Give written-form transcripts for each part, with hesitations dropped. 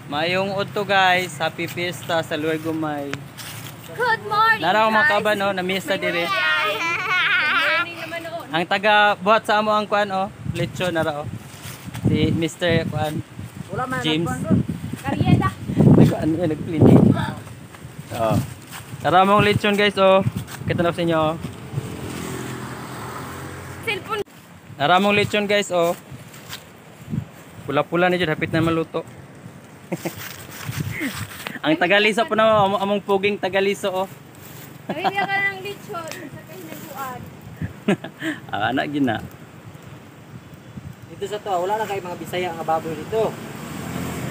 Mayong udto guys, happy fiesta sa lugar Gumay. Good morning, Nara akong guys. makaban no, na-miss na dire. Good morning naman noon. Ang taga buhat sa amo ang kuan oh, lechon nara oh. Si Mr. kuan Wala man James. Karyeda. Nagkuan nagplini. Oh. Tara mong lechon guys oh. Kita na sa inyo oh. Cellphone. Tara mong lechon guys oh. Pula-pula ni jud hapit na maluto. Ang tagaliso po na among puging tagaliso oh. Pamilya ka ng lechon sa kahinaguan. Anak gina. Dito sa to, wala na kay mga Bisaya nga baboy dito.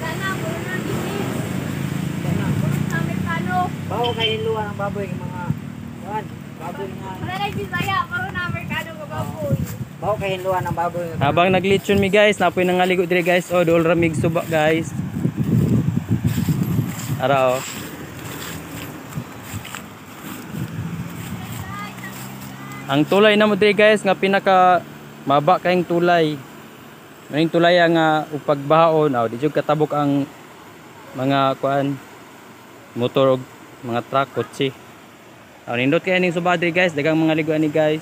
Sana, puro na ginis. Puro na Amerikano. Bawo kay hinluan ang baboy ng mga kuan, baboy nga. Wala na Bisaya, puro na Amerikano ka baboy. Bawo kay hinluan ang baboy. Habang naglechon mi guys, napoy nangaligo dire guys oh, dool ra mig suba guys. Ara oh. Ang tulay na mo dire guys nga pinaka maba kayong tulay. Maning tulay nga upagbahaon aw di jud katabok ang mga kuan motor og mga truck kotse. Aw nindot kay ning suba dire guys, dagang mga liguan ni guys.